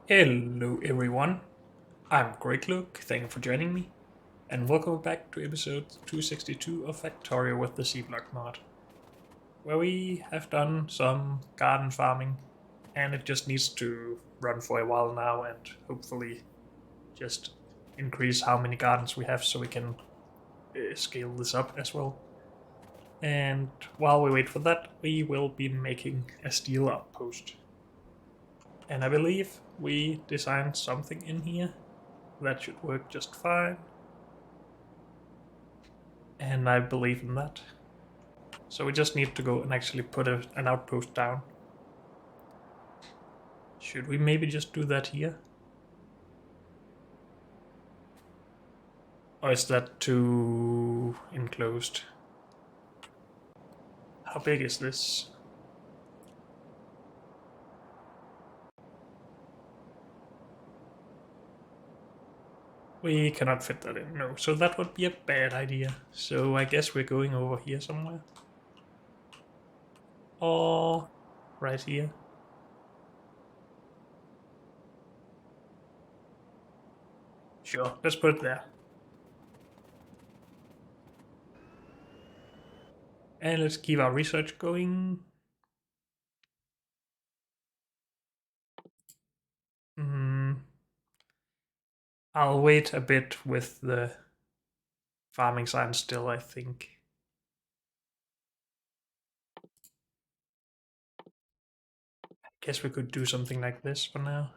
Hello everyone, I'm Greg Luke, thank you for joining me, and welcome back to episode 262 of Factorio with the C-Block mod, where we have done some garden farming, and it just needs to run for a while now and hopefully just increase how many gardens we have so we can scale this up as well. And while we wait for that, we will be making a steel outpost. And I believe we designed something in here that should work just fine. And I believe in that. So we just need to go and actually put an outpost down. Should we maybe just do that here? Or is that too enclosed? How big is this? We cannot fit that in, no. So that would be a bad idea. So I guess we're going over here somewhere. Or right here. Sure, let's put it there. And let's keep our research going. I'll wait a bit with the farming science still, I think. Guess we could do something like this for now.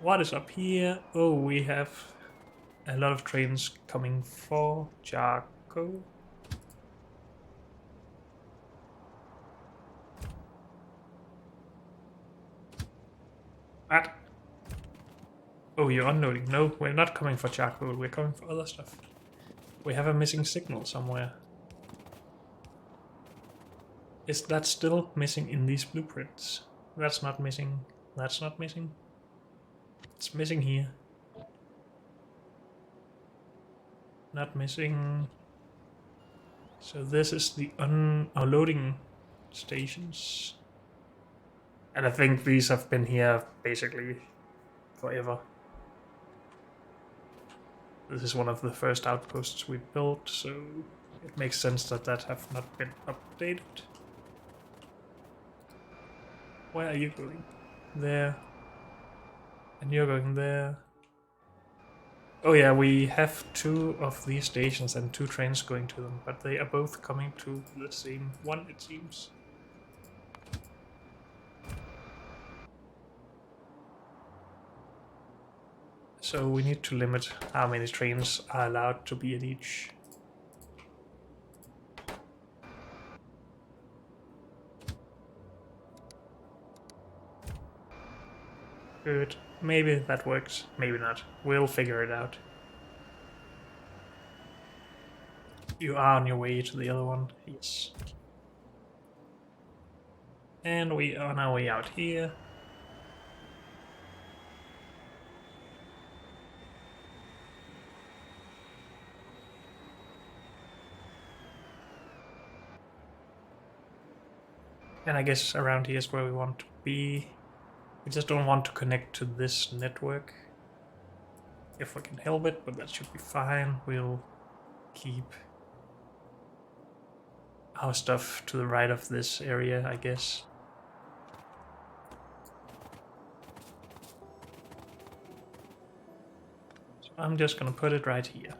What is up here? Oh, we have a lot of trains coming for charcoal. What? Oh, you're unloading. No, we're not coming for charcoal. We're coming for other stuff. We have a missing signal somewhere. Is that still missing in these blueprints? That's not missing. That's not missing. It's missing here. Not missing. So this is the unloading stations. And I think these have been here basically forever. This is one of the first outposts we built, so it makes sense that that have not been updated. Where are you going? There. And you're going there. Oh yeah, we have two of these stations and two trains going to them, but they are both coming to the same one, it seems. So we need to limit how many trains are allowed to be at each. Good. Maybe that works, maybe not. We'll figure it out. You are on your way to the other one, yes. And we are on our way out here. And I guess around here is where we want to be. We just don't want to connect to this network. If we can help it, but that should be fine. We'll keep our stuff to the right of this area, I guess. So I'm just gonna put it right here.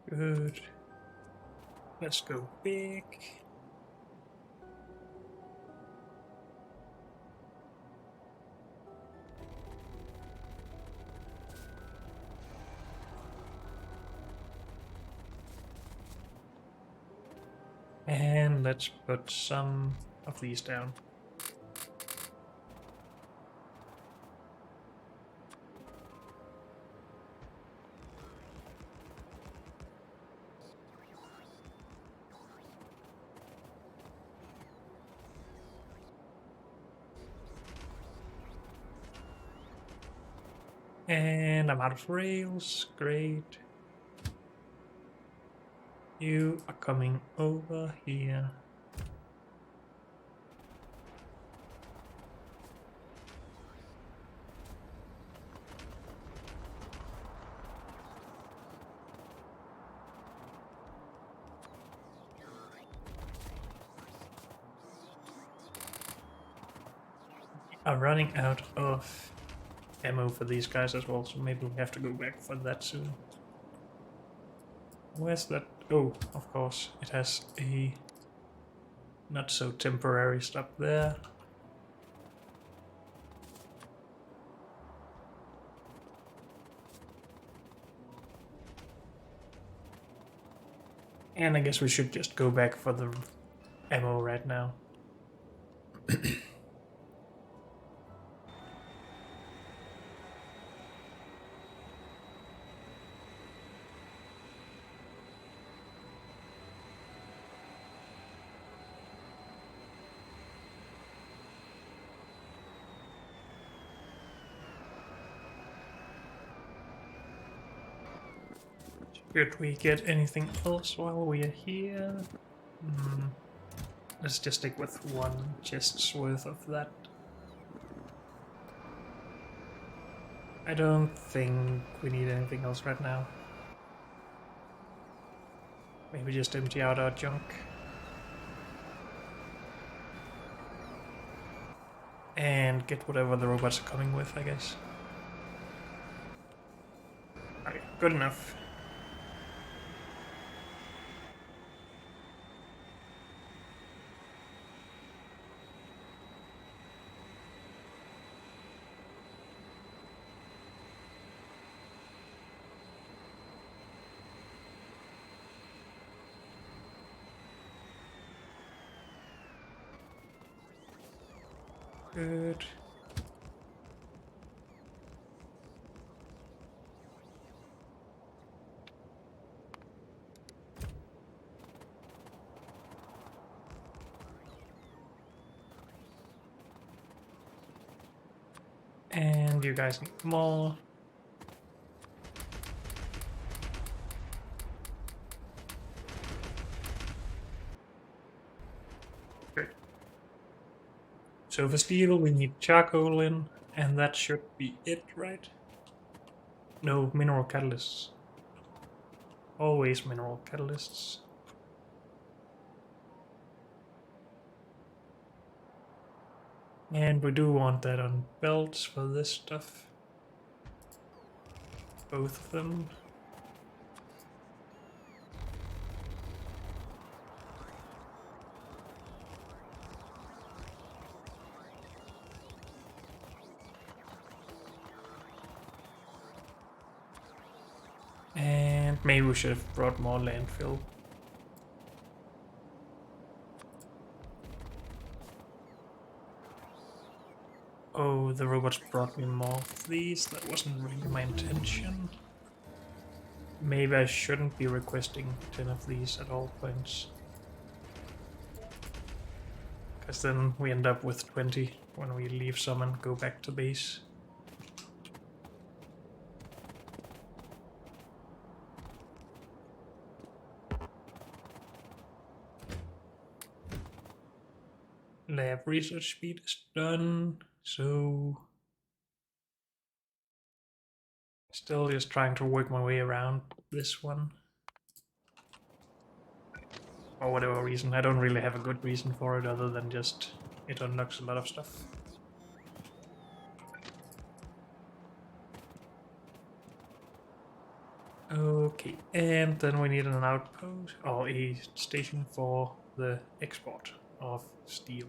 Good. Let's go big. And let's put some of these down. And I'm out of rails. Great. You are coming over here. I'm running out of ammo for these guys as well, so maybe we have to go back for that soon. Where's that? Oh, of course, it has a not so temporary stop there. And I guess we should just go back for the ammo right now. Should we get anything else while we are here? Let's just stick with one chest's worth of that. I don't think we need anything else right now. Maybe just empty out our junk. And get whatever the robots are coming with, I guess. Okay, good enough. Good. And you guys need more. Good. So for steel we need charcoal in, and that should be it, right? No, mineral catalysts. Always mineral catalysts. And we do want that on belts for this stuff. Both of them. And maybe we should have brought more landfill. Oh, the robots brought me more of these. That wasn't really my intention. Maybe I shouldn't be requesting 10 of these at all points. Because then we end up with 20 when we leave some and go back to base. Lab research speed is done, so still just trying to work my way around this one. For whatever reason, I don't really have a good reason for it other than just it unlocks a lot of stuff. Okay, and then we need an outpost or a station for the export of steel.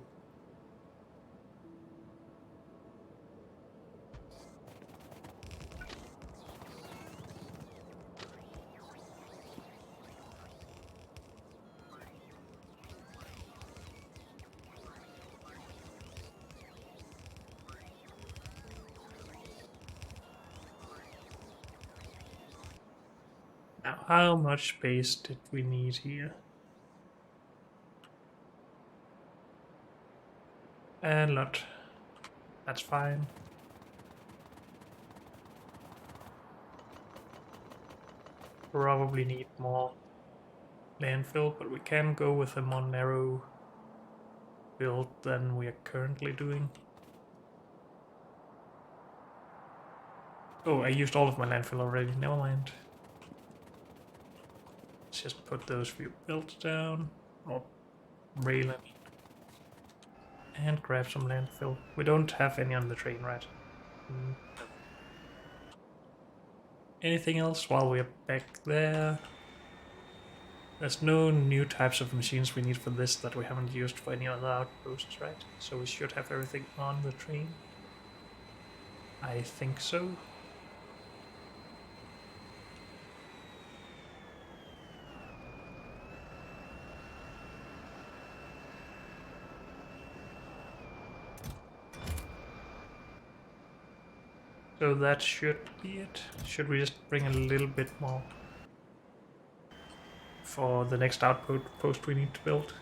Now, how much space did we need here? A lot. That's fine. probably need more landfill, but we can go with a more narrow build than we are currently doing. Oh, I used all of my landfill already, never mind. Let's just put those few builds down, or rail, I mean, and grab some landfill. We don't have any on the train, right? Anything else while we're back there? There's no new types of machines we need for this that we haven't used for any other outposts, right? So we should have everything on the train. I think so. So that should be it. Should we just bring a little bit more for the next outpost we need to build?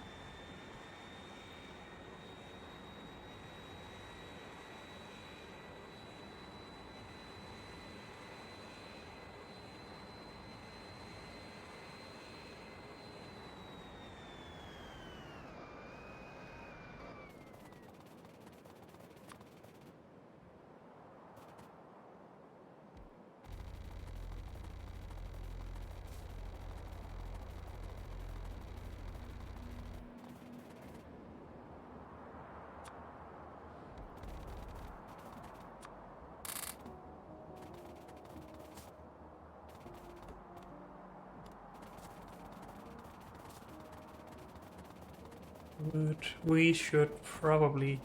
But we should probably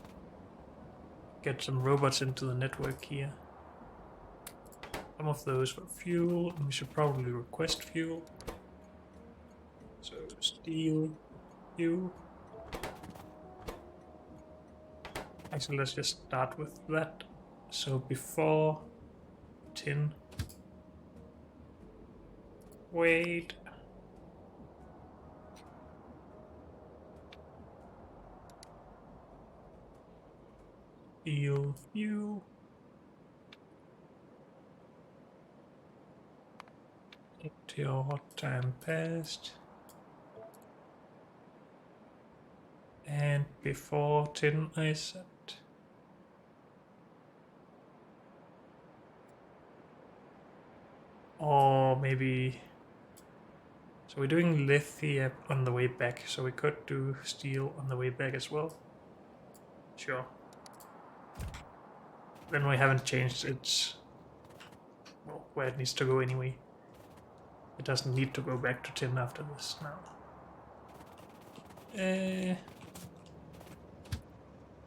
get some robots into the network here. Some of those for fuel, and we should probably request fuel. So steel, fuel. Actually, let's just start with that. So before tin. Wait. Steel, fuel. Until hot time passed. And before tin I said. Or maybe... So we're doing lithium on the way back, so we could do steel on the way back as well. Sure. Then we haven't changed its... well, where it needs to go anyway. It doesn't need to go back to tin after this now.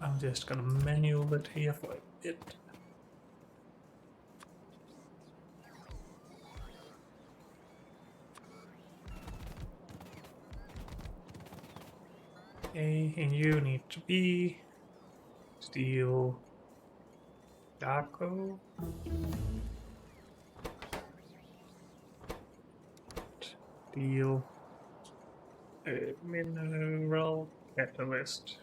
I'm just gonna manual it here for a bit. Okay, and you need to be steel, Darko, steel, mineral catalyst.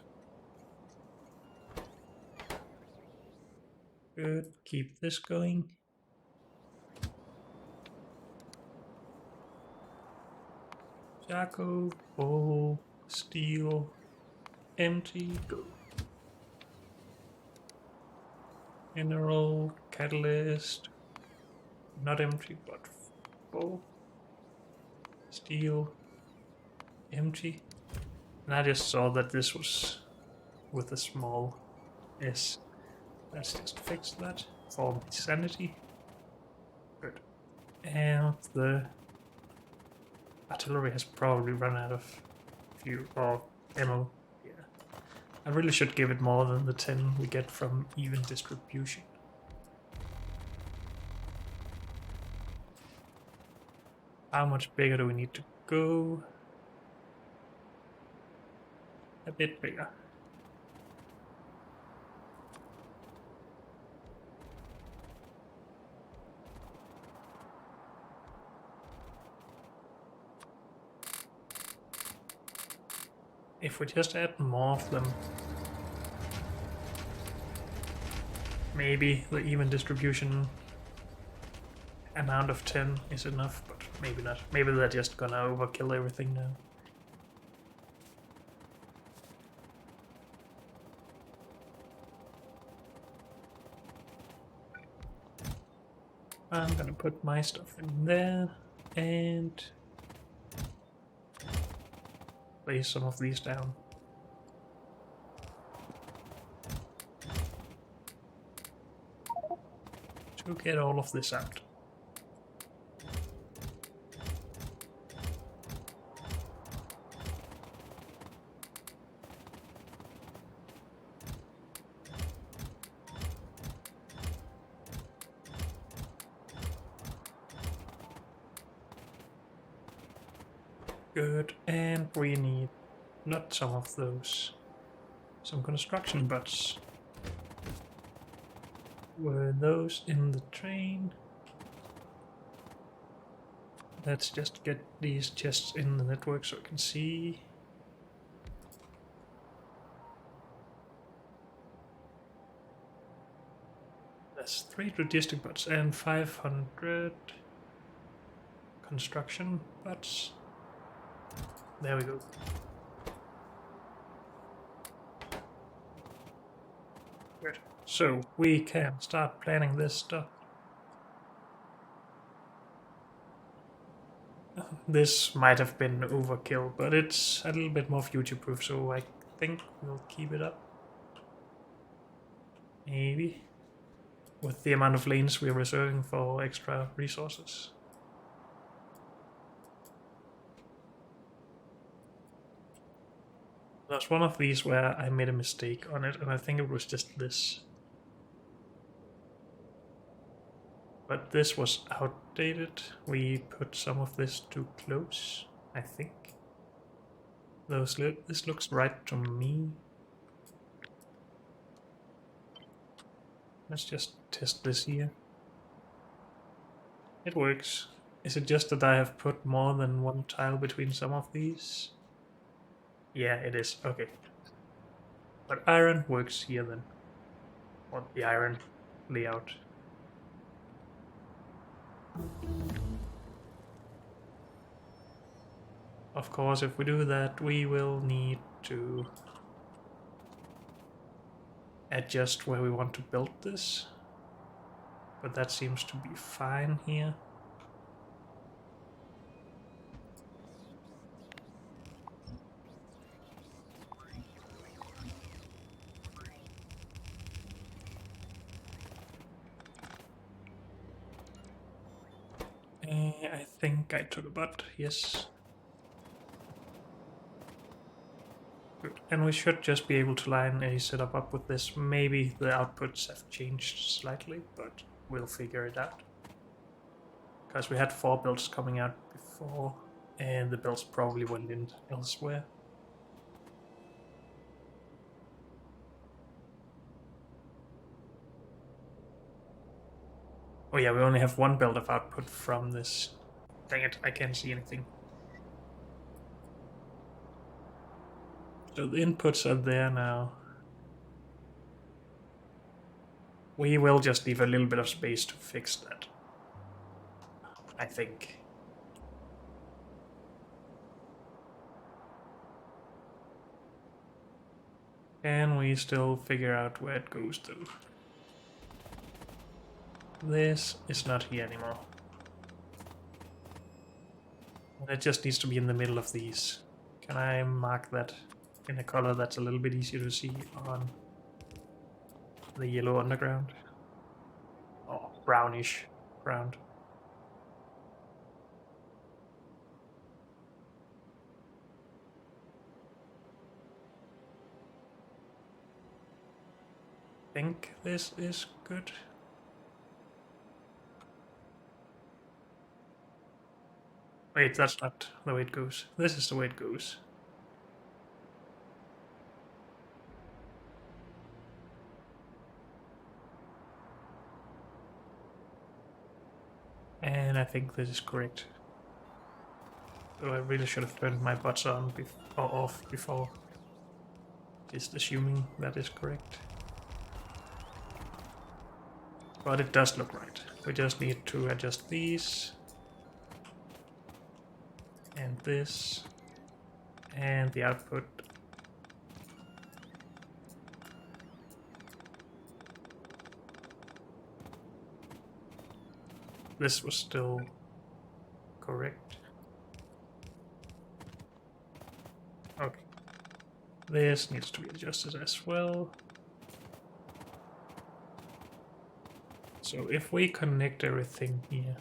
Good, keep this going. Darko, full, steel, empty, go. Mineral, catalyst, not empty but full. Steel, empty. And I just saw that this was with a small s. Let's just fix that for sanity. Good. And the artillery has probably run out of fuel or ammo. Yeah. I really should give it more than the 10 we get from even distribution. How much bigger do we need to go? A bit bigger. If we just add more of them, maybe the even distribution amount of 10 is enough, but maybe not. Maybe they're just gonna overkill everything now. I'm gonna put my stuff in there and place some of these down. To get all of this out. Good, and we need not some of those. Some construction butts. Were those in the train? Let's just get these chests in the network so I can see. That's 3 logistic butts and 500 construction butts. There we go. Good. So we can start planning this stuff. This might have been overkill, but it's a little bit more future-proof, so I think we'll keep it up. Maybe. With the amount of lanes we're reserving for extra resources. There's one of these where I made a mistake on it, and I think it was just this. But this was outdated. We put some of this too close, I think. This looks right to me. Let's just test this here. It works. Is it just that I have put more than one tile between some of these? Yeah, it is. Okay. But iron works here then. Or the iron layout. Of course, if we do that, we will need to adjust where we want to build this. But that seems to be fine here. I think I took a butt, yes. Good. And we should just be able to line a setup up with this. Maybe the outputs have changed slightly, but we'll figure it out. Because we had 4 builds coming out before, and the builds probably went in elsewhere. Oh yeah, we only have 1 build of output from this. Dang it, I can't see anything. So the inputs are there now. We will just leave a little bit of space to fix that, I think. Can we still figure out where it goes to? This is not here anymore. It just needs to be in the middle of these. Can I mark that in a color that's a little bit easier to see on the yellow underground? Oh, brownish ground. I think this is good. Wait, that's not the way it goes. This is the way it goes. And I think this is correct. So I really should have turned my butts on or off before. Just assuming that is correct. But it does look right. We just need to adjust these. and this, and the output. This was still correct. Okay. This needs to be adjusted as well. So if we connect everything here,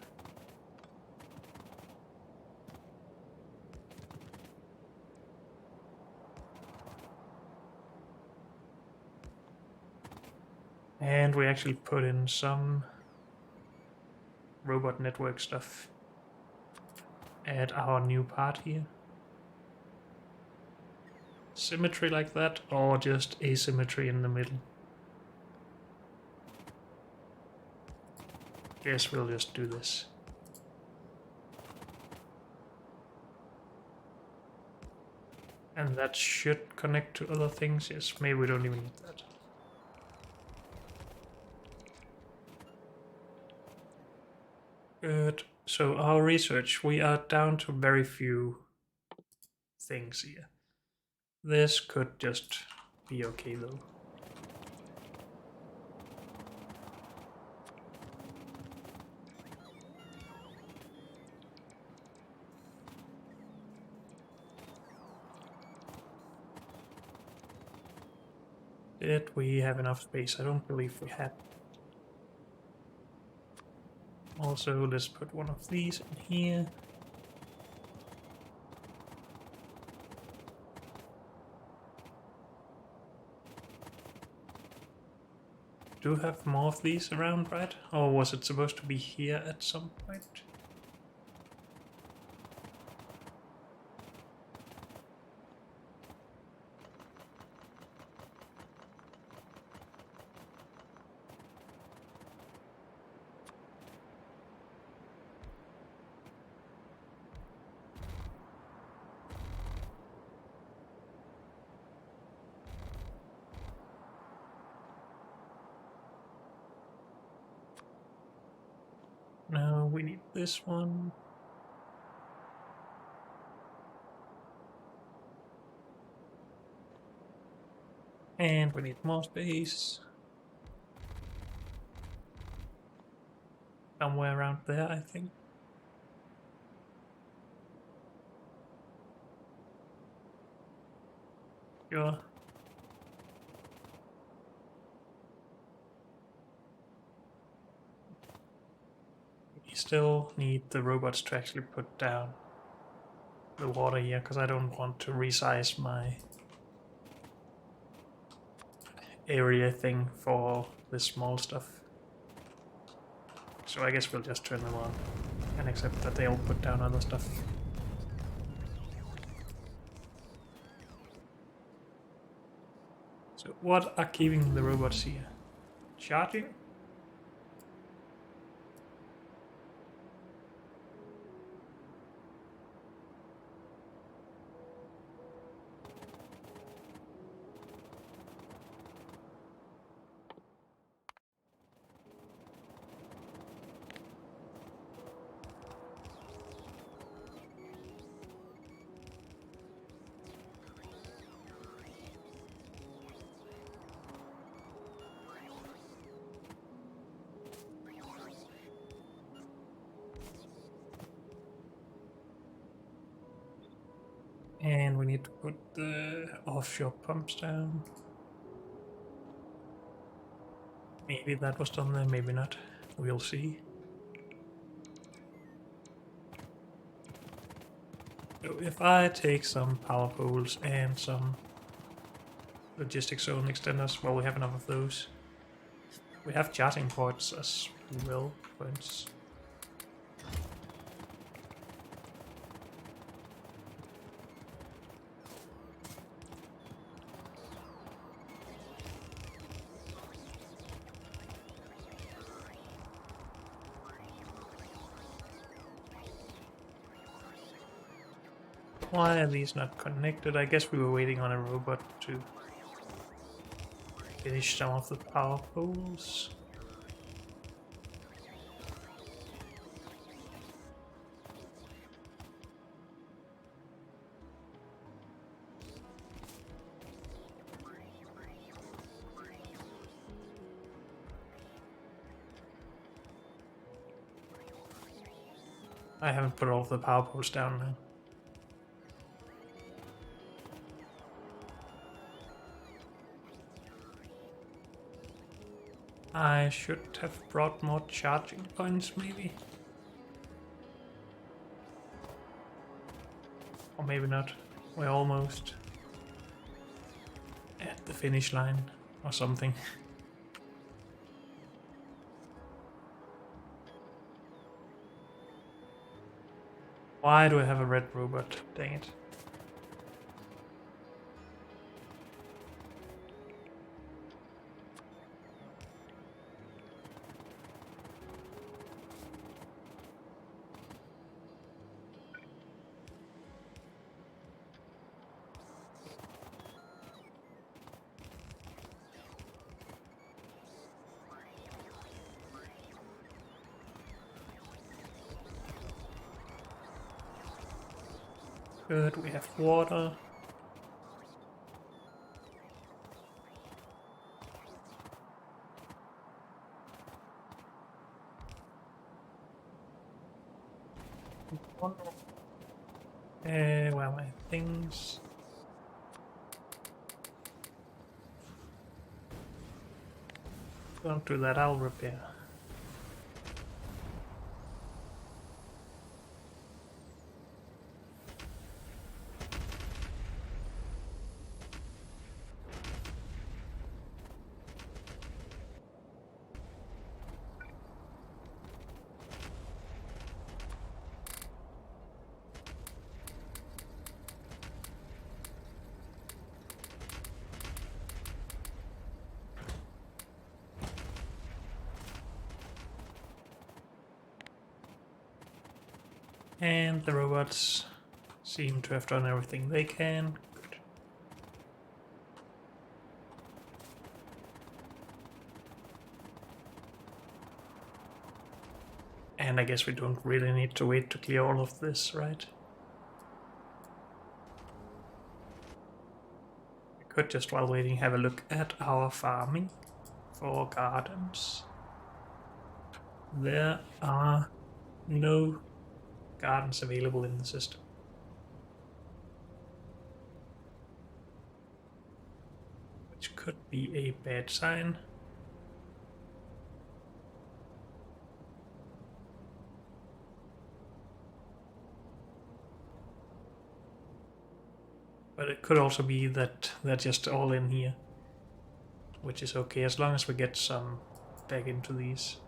and we actually put in some robot network stuff at our new part here. Symmetry like that, or just asymmetry in the middle? Guess we'll just do this. And that should connect to other things. Yes, maybe we don't even need that. Good. So our research, we are down to very few things here. This could just be okay though. Did we have enough space? I don't believe we had. Also, let's put one of these in here. Do have more of these around, right? Or was it supposed to be here at some point? No, we need this one. And we need more space. Somewhere around there, I think. Sure. We still need the robots to actually put down the water here, because I don't want to resize my area thing for this small stuff. So I guess we'll just turn them on and accept that they'll put down other stuff. So what are keeping the robots here? Charging? And we need to put the offshore pumps down. Maybe that was done there, maybe not. We'll see. So if I take some power poles and some logistics zone extenders, well, we have enough of those. We have charging ports as well, but why are these not connected? I guess we were waiting on a robot to finish some of the power poles. I haven't put all of the power poles down now. I should have brought more charging points, maybe. Or maybe not. We're almost at the finish line or something. Why do I have a red robot? Dang it. Good, we have water. Where are my things? Don't do that, I'll repair. And the robots seem to have done everything they can. Good. And I guess we don't really need to wait to clear all of this, right? We could just, while waiting, have a look at our farming for gardens. There are no gardens available in the system. Which could be a bad sign. But it could also be that they're just all in here. Which is okay, as long as we get some back into these.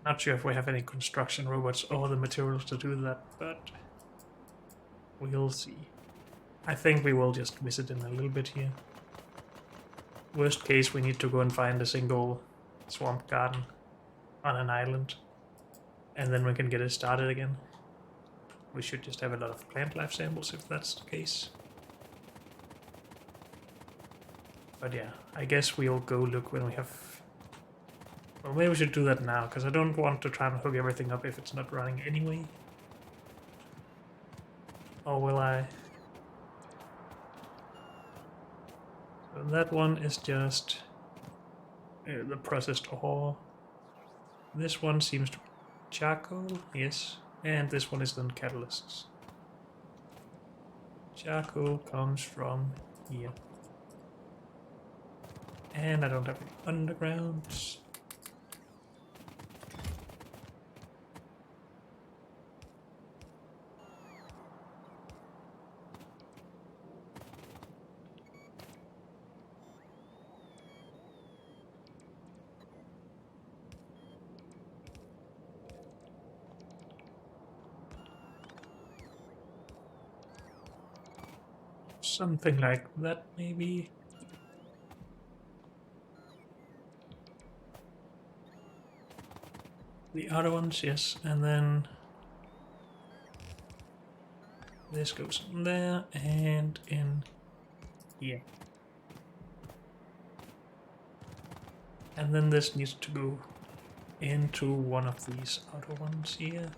Not sure if we have any construction robots or the materials to do that, but we'll see. I think we will just visit in a little bit here. Worst case, we need to go and find a single swamp garden on an island, and then we can get it started again. We should just have a lot of plant life samples if that's the case. But yeah, I guess we'll go look when we have... Well, maybe we should do that now, because I don't want to try and hook everything up if it's not running anyway. Or will I? So that one is just the processed ore. This one seems to be charcoal, yes. And this one is then catalysts. Charcoal comes from here. And I don't have any undergrounds. Something like that, maybe. The other ones, yes, and then this goes in there and in here. And then this needs to go into one of these outer ones here.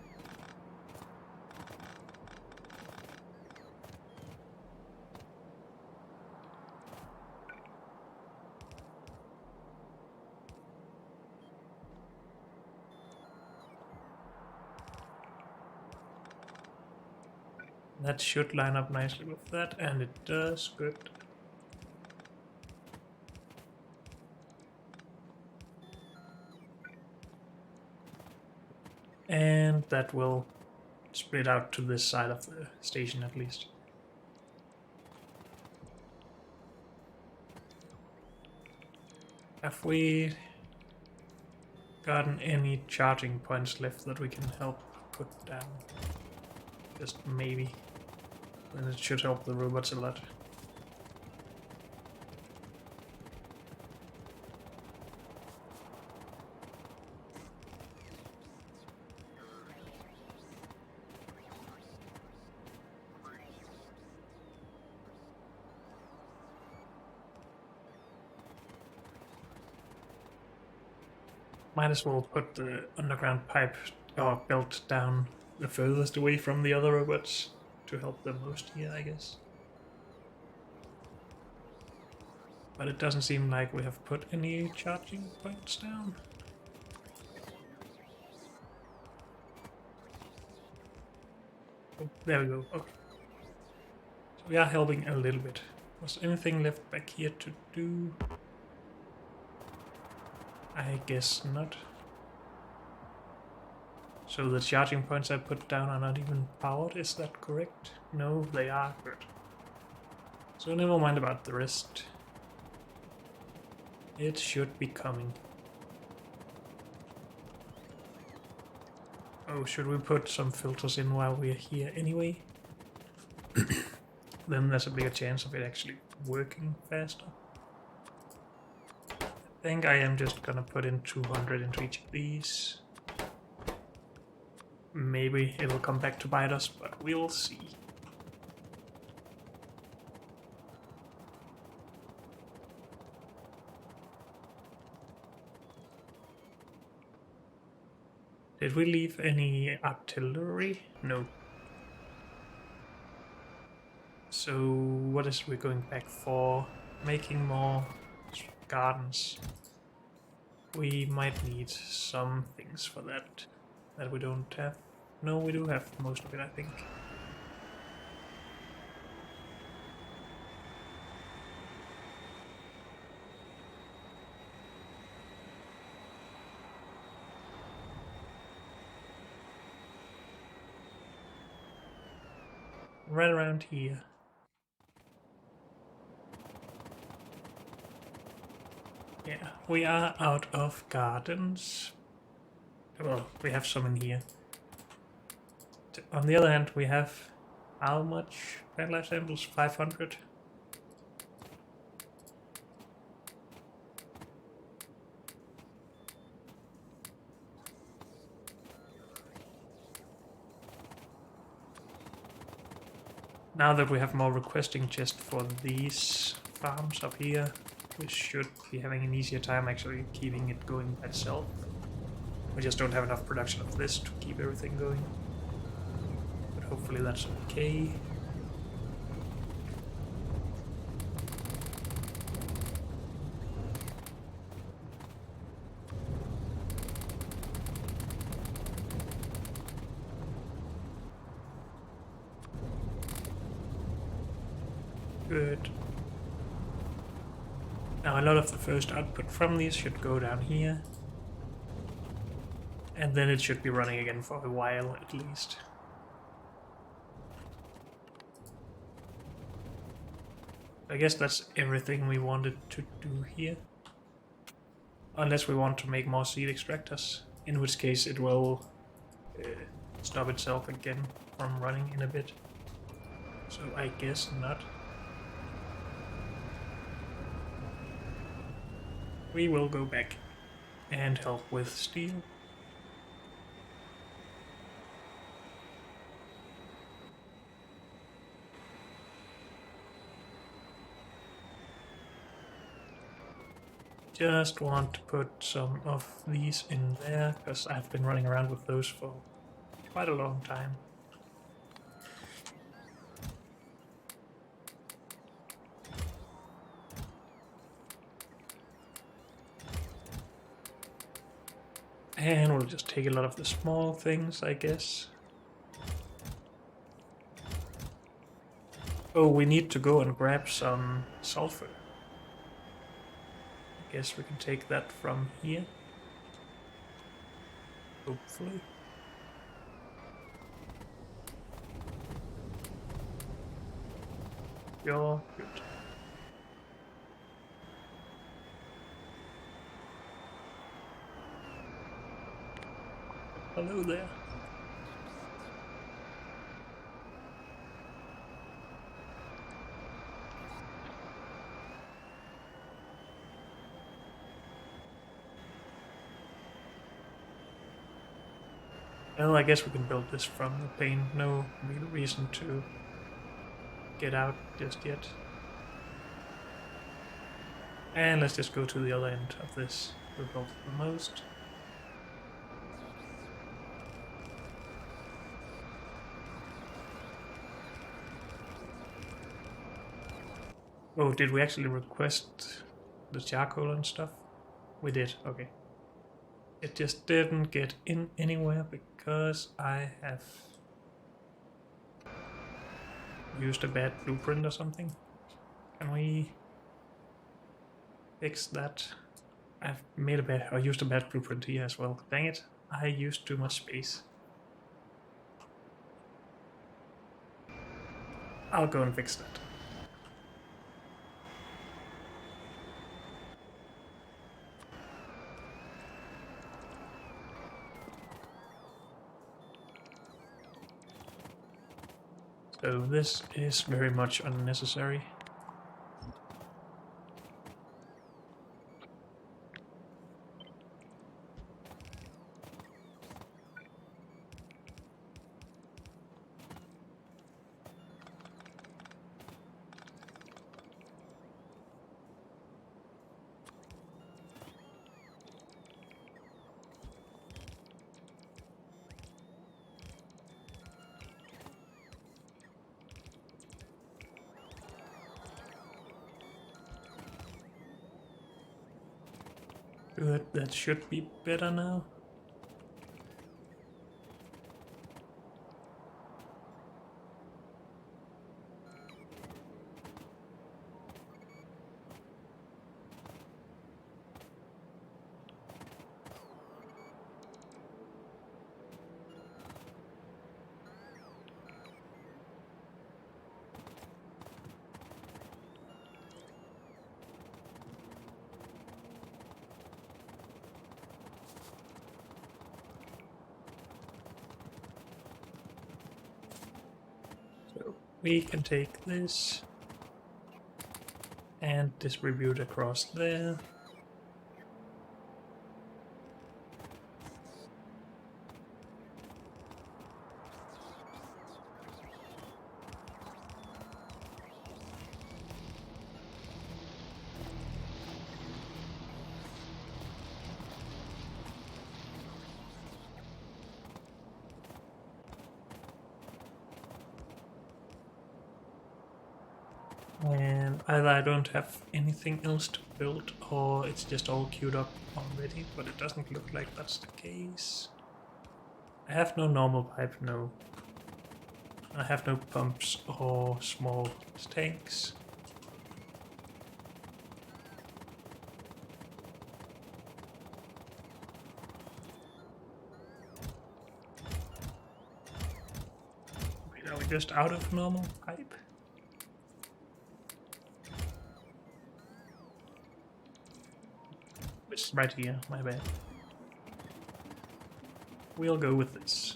That should line up nicely with that, and it does. Good. And that will split out to this side of the station at least. Have we gotten any charging points left that we can help put down? Just maybe. Then it should help the robots a lot. Might as well put the underground pipe or belt down the furthest away from the other robots to help them most here, I guess. But it doesn't seem like we have put any charging points down. Oh, there we go. Okay. So we are helping a little bit. Was anything left back here to do? I guess not. So the charging points I put down are not even powered, is that correct? No, they are. Good. So never mind about the rest. It should be coming. Oh, should we put some filters in while we're here anyway? Then there's a bigger chance of it actually working faster. I think I am just gonna put in 200 into each of these. Maybe it'll come back to bite us, but we'll see. Did we leave any artillery? No. So what is we going back for? Making more gardens. We might need some things for that we don't have. No, we do have most of it, I think. Right around here. Yeah, we are out of gardens. Well, we have some in here. On the other hand, we have how much plant life samples? 500. Now that we have more requesting just for these farms up here, we should be having an easier time actually keeping it going by itself. We just don't have enough production of this to keep everything going. But hopefully that's okay. Good. Now a lot of the first output from these should go down here. And then it should be running again for a while at least. I guess that's everything we wanted to do here. Unless we want to make more seed extractors, in which case it will stop itself again from running in a bit. So I guess not. We will go back and help with steel. just want to put some of these in there, because I've been running around with those for quite a long time. And we'll just take a lot of the small things, I guess. Oh, we need to go and grab some sulfur. I guess we can take that from here. Hopefully. You're good. Hello there. Well, I guess we can build this from the plane. No real reason to get out just yet. And let's just go to the other end of this. We'll build the most. Oh, did we actually request the charcoal and stuff? We did, okay. It just didn't get in anywhere because I have used a bad blueprint or something. Can we fix that? I've made a bad, I used a bad blueprint here as well. Dang it, I used too much space. I'll go and fix that. So this is very much unnecessary. Good, that should be better now. So we can take this and distribute across there. And either I don't have anything else to build, or it's just all queued up already, but it doesn't look like that's the case. I have no normal pipe, no. I have no pumps or small tanks. Wait, are we just out of normal pipe? It's right here, my bad. We'll go with this.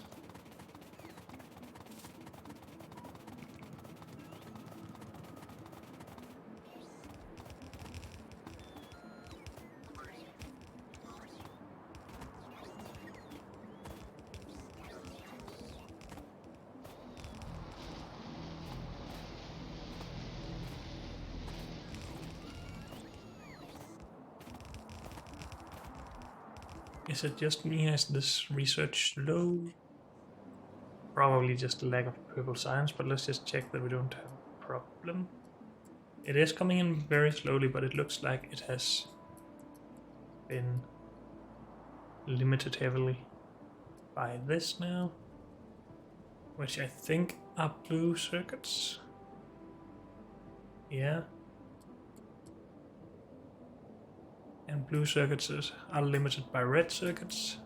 Is it just me? Is this research slow? Probably just a lack of purple science, but let's just check that we don't have a problem. It is coming in very slowly, but it looks like it has been limited heavily by this now, which I think are blue circuits. Yeah. And blue circuits are limited by red circuits.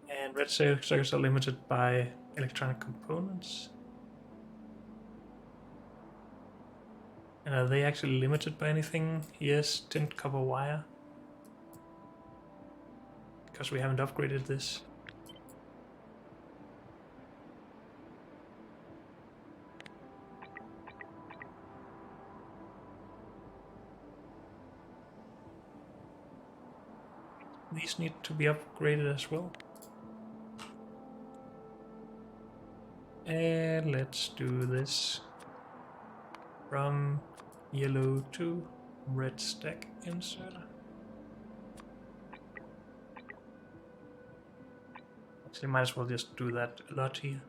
And red circuits are limited by electronic components. And are they actually limited by anything? Yes, tint copper wire. Because we haven't upgraded this. These need to be upgraded as well. And let's do this from yellow to red stack insert. Actually, might as well just do that a lot here.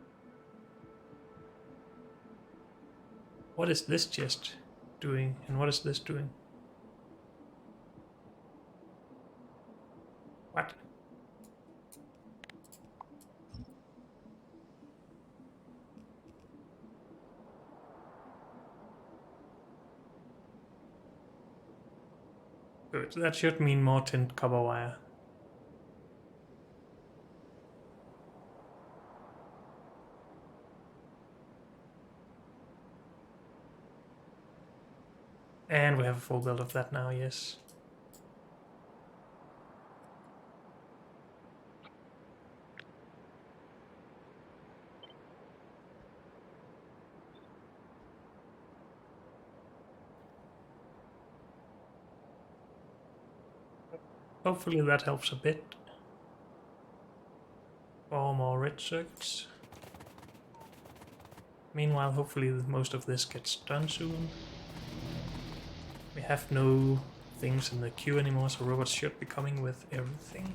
What is this chest doing, and what is this doing? What? Good, that should mean more tint copper wire. And we have a full build of that now, yes. Hopefully that helps a bit. 4 more red circuits. Meanwhile, hopefully most of this gets done soon. We have no things in the queue anymore, so robots should be coming with everything.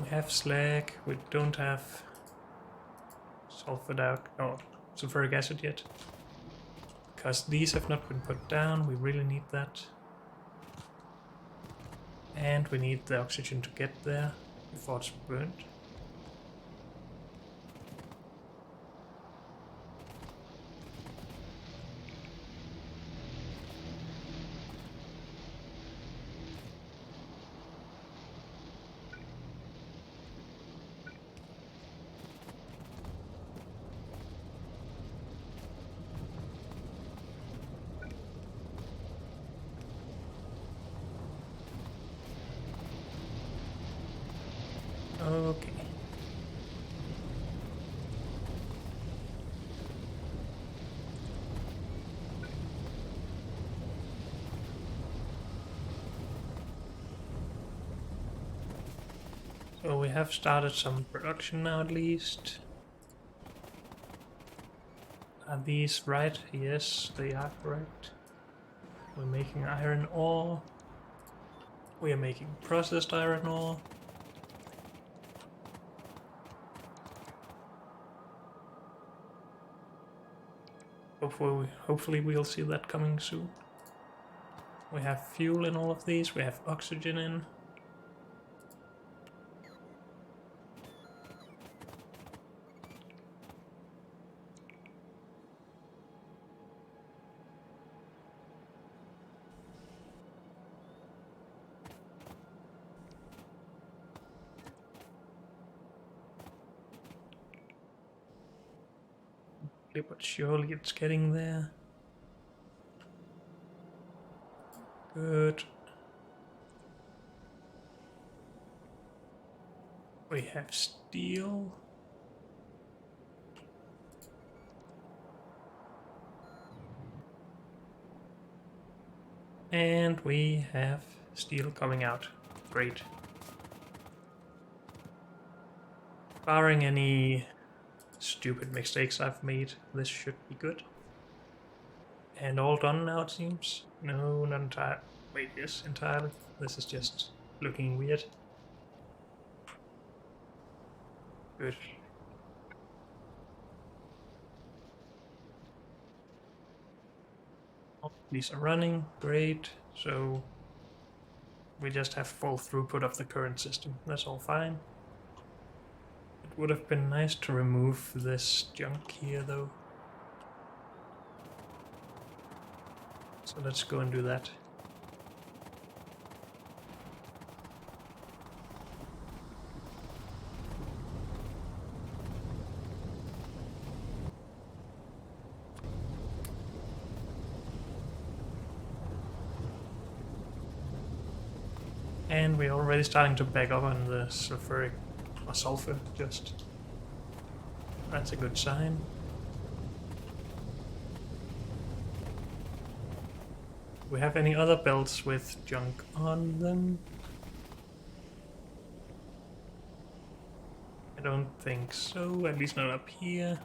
We have slag, we don't have sulfuric acid yet. Because these have not been put down, we really need that. And we need the oxygen to get there before it's burnt. Okay. So we have started some production now at least. Are these right? Yes, they are correct. We're making iron ore. We are making processed iron ore. Hopefully we'll see that coming soon. We have fuel in all of these, we have oxygen in. But surely it's getting there. Good. We have steel. And we have steel coming out. Great. Barring any stupid mistakes I've made, this should be good. And all done now, it seems. No, not entirely. Wait, yes, entirely. This is just looking weird. Good. All these are running, great. So we just have full throughput of the current system. That's all fine. It would have been nice to remove this junk here, though. So let's go and do that. And we're already starting to back up on the sulfuric or sulfur, just. That's a good sign. Do we have any other belts with junk on them? I don't think so, at least not up here.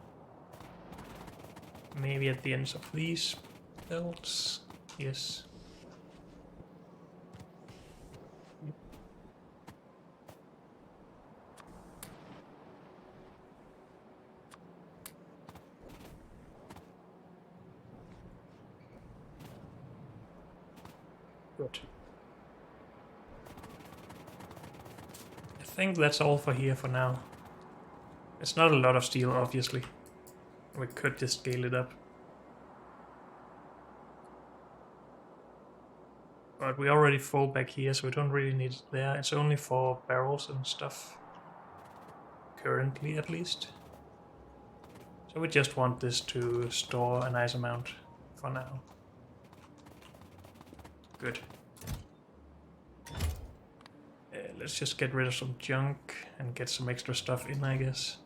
Maybe at the ends of these belts. Yes. Good. I think that's all for here for now. It's not a lot of steel, obviously. We could just scale it up. But we already full back here, so we don't really need it there. It's only for barrels and stuff. Currently, at least. So we just want this to store a nice amount for now. Good. Let's just get rid of some junk and get some extra stuff in, I guess.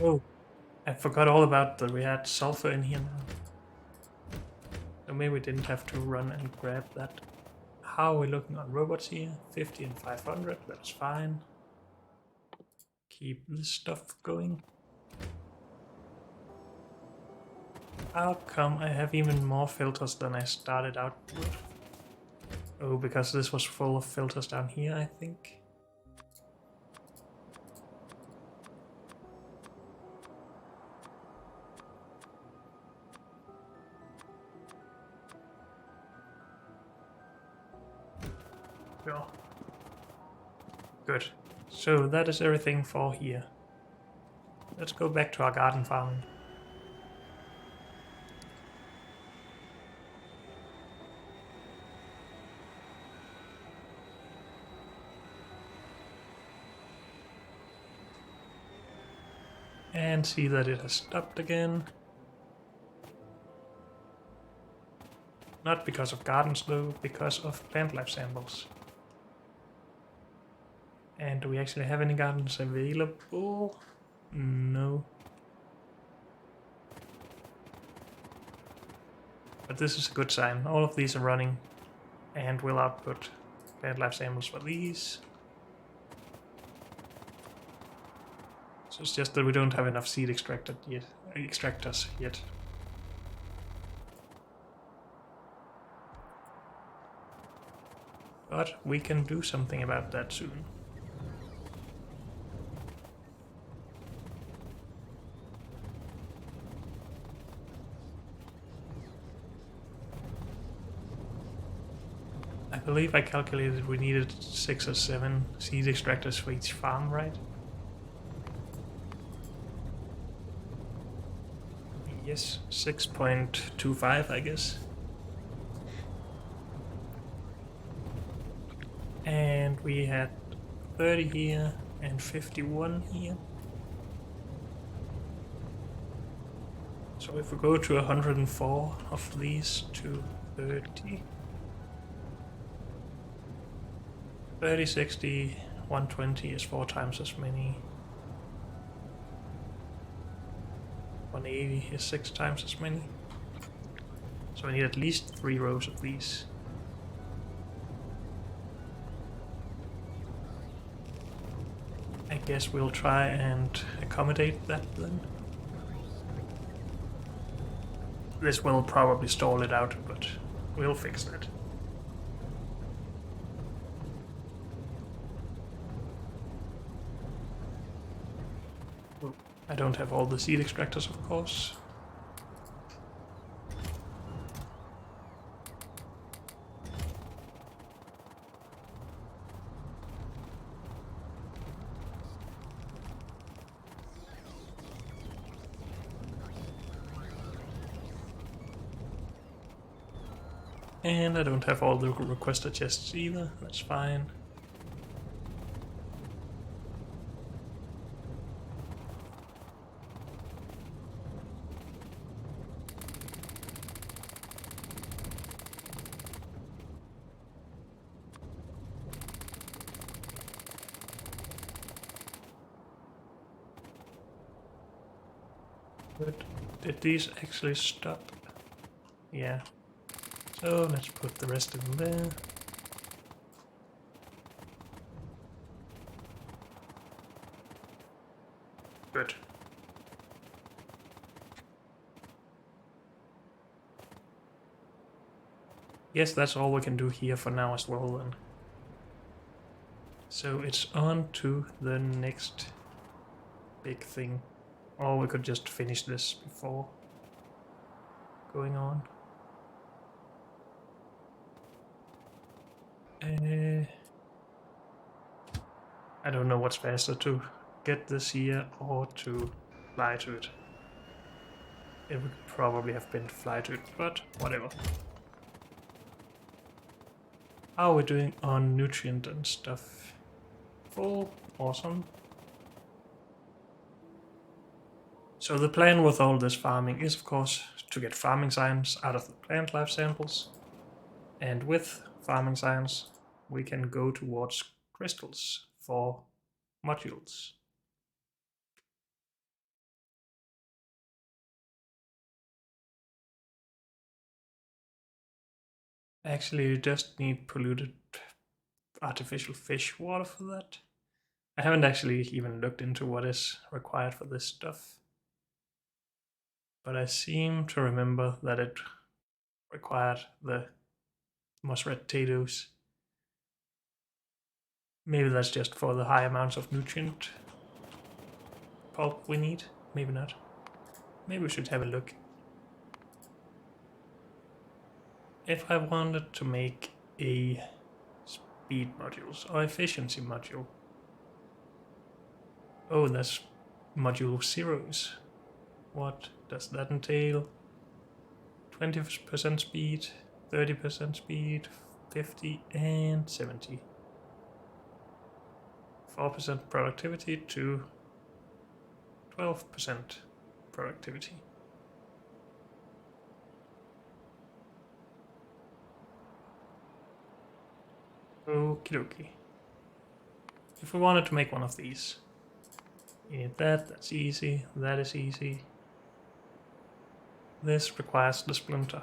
Oh, I forgot all about that we had sulfur in here now. So maybe we didn't have to run and grab that. How are we looking on robots here? 50 and 500, that's fine. Keep this stuff going. How come I have even more filters than I started out with? Oh, because this was full of filters down here, I think. Sure. Good. So that is everything for here. Let's go back to our garden farming. And see that it has stopped again. Not because of gardens though, because of plant life samples. And do we actually have any gardens available? No. But this is a good sign. All of these are running and will output plant life samples for these. So it's just that we don't have enough seed extractors yet. But we can do something about that soon. I believe I calculated we needed 6 or 7 seed extractors for each farm, right? Yes, 6.25, I guess. And we had 30 here and 51 here. So if we go to 104 of these to 30, 30, 60, 120 is 4 times as many. 180 is 6 times as many. So I need at least 3 rows of these. I guess we'll try and accommodate that then. This will probably stall it out, but we'll fix that. I don't have all the seed extractors, of course. And I don't have all the requester chests either, that's fine. But did these actually stop? Yeah. So let's put the rest in there. Good. Yes, that's all we can do here for now as well then. So it's on to the next big thing. Or we could just finish this before going on. I don't know what's faster, to get this here or to fly to it. It would probably have been to fly to it, but whatever. How are we doing on nutrient and stuff? Full, awesome. So the plan with all this farming is, of course, to get farming science out of the plant life samples. And with farming science, we can go towards crystals for modules. Actually, you just need polluted artificial fish water for that. I haven't actually even looked into what is required for this stuff. But I seem to remember that it required the muskrat potatoes. Maybe that's just for the high amounts of nutrient pulp we need. Maybe not. Maybe we should have a look. If I wanted to make a speed modules or efficiency module. Oh, that's module zeros. What does that entail? 20% speed, 30% speed, 50 and 70. 4% productivity to 12% productivity. Okie dokie. If we wanted to make one of these, you need that, that's easy, that is easy. This requires the splinter.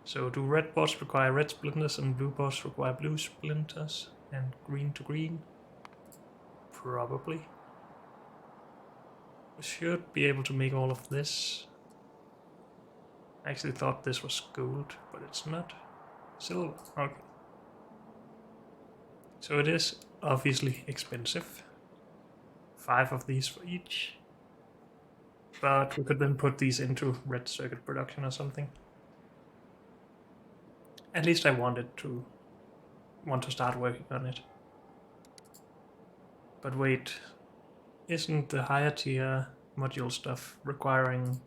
So do red bots require red splinters and blue bots require blue splinters and green to green? Probably. We should be able to make all of this. I actually thought this was gold, but it's not. Silver, okay. So it is obviously expensive. 5 of these for each. But we could then put these into red circuit production or something. At least I want to start working on it. But wait, isn't the higher tier module stuff requiring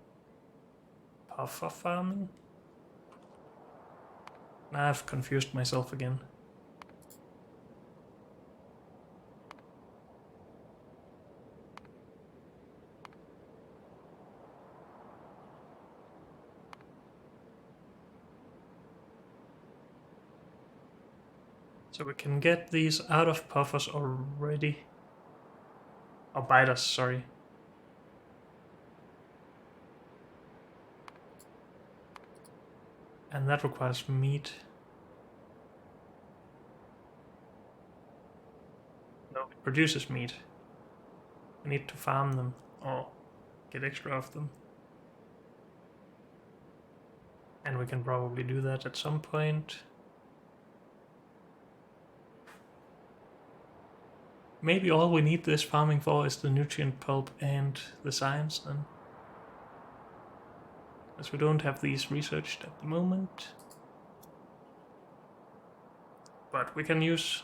puffer farming? I've confused myself again. So we can get these out of buffers already. Or biters, sorry. And that requires meat. No, it produces meat. We need to farm them or get extra of them. And we can probably do that at some point. Maybe all we need this farming for is the nutrient pulp and the science then. As we don't have these researched at the moment. But we can use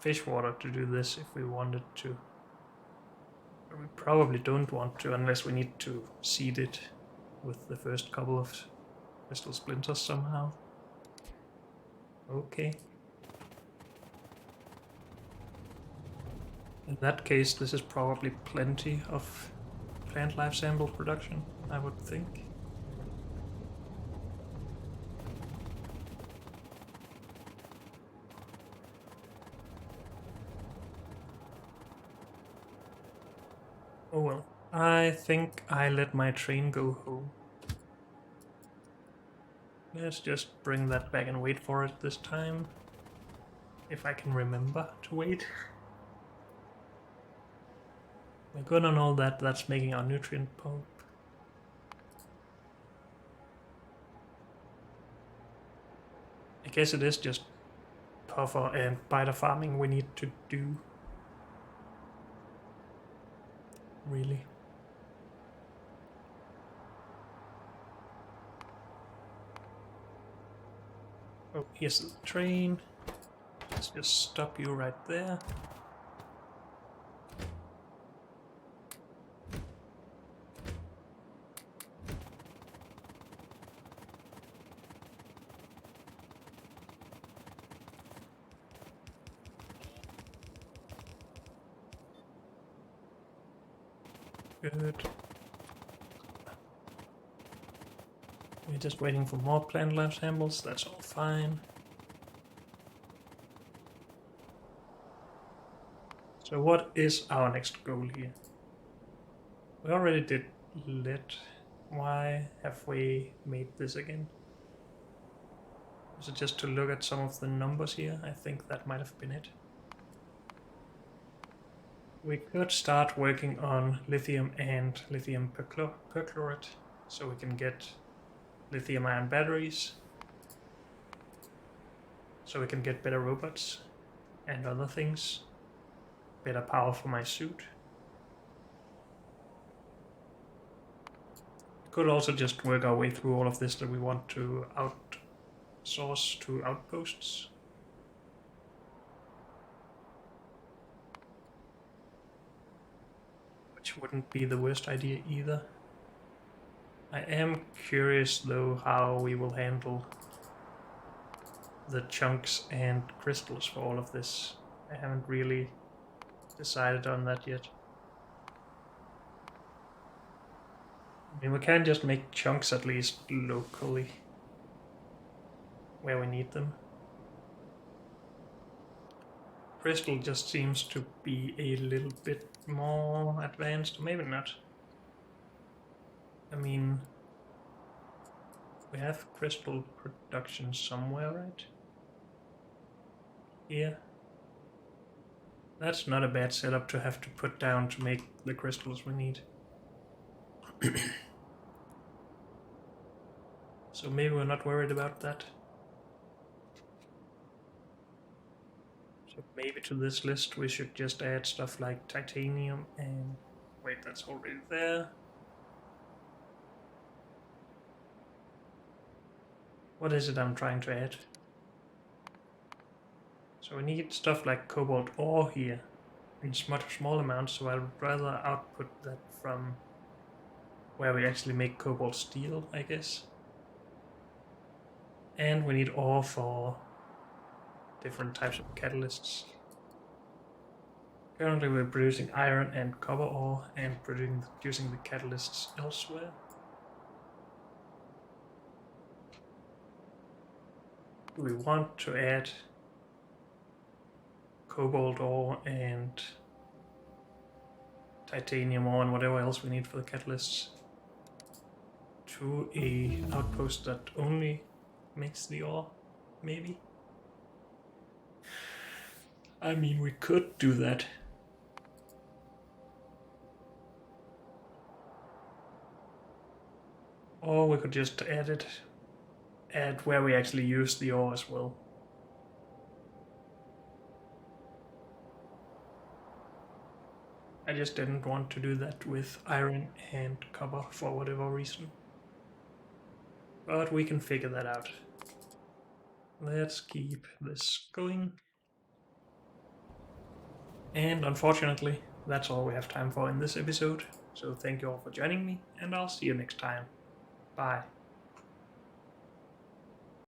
fish water to do this if we wanted to. But we probably don't want to unless we need to seed it with the first couple of crystal splinters somehow. Okay. In that case, this is probably plenty of plant life sample production, I would think. Oh well, I think I let my train go home. Let's just bring that back and wait for it this time. If I can remember to wait. We're good on all that, that's making our nutrient pulp. I guess it is just puffer and biter farming we need to do. Really. Oh, here's the train. Let's just stop you right there. Good. We're just waiting for more plant life samples, that's all fine. So what is our next goal here? We already did lead. Why have we made this again? Is it just to look at some of the numbers here? I think that might have been it. We could start working on lithium and lithium perchlorate so we can get lithium ion batteries, so we can get better robots and other things, better power for my suit. We could also just work our way through all of this that we want to outsource to outposts. Which wouldn't be the worst idea either. I am curious though how we will handle the chunks and crystals for all of this. I haven't really decided on that yet. I mean, we can just make chunks at least locally where we need them. Crystal just seems to be a little bit more advanced, maybe not. I mean, we have crystal production somewhere, right? Here. That's not a bad setup to have to put down to make the crystals we need. So maybe we're not worried about that. So maybe to this list we should just add stuff like titanium and... wait, that's already there. What is it I'm trying to add? So we need stuff like cobalt ore here in much small amounts, so I would rather output that from where we actually make cobalt steel, I guess. And we need ore for different types of catalysts. Currently we're producing iron and copper ore and producing the catalysts elsewhere. Do we want to add cobalt ore and titanium ore and whatever else we need for the catalysts to a outpost that only makes the ore, maybe? I mean, we could do that. Or we could just add where we actually use the ore as well. I just didn't want to do that with iron and copper for whatever reason. But we can figure that out. Let's keep this going. And unfortunately, that's all we have time for in this episode. So thank you all for joining me, and I'll see you next time. Bye.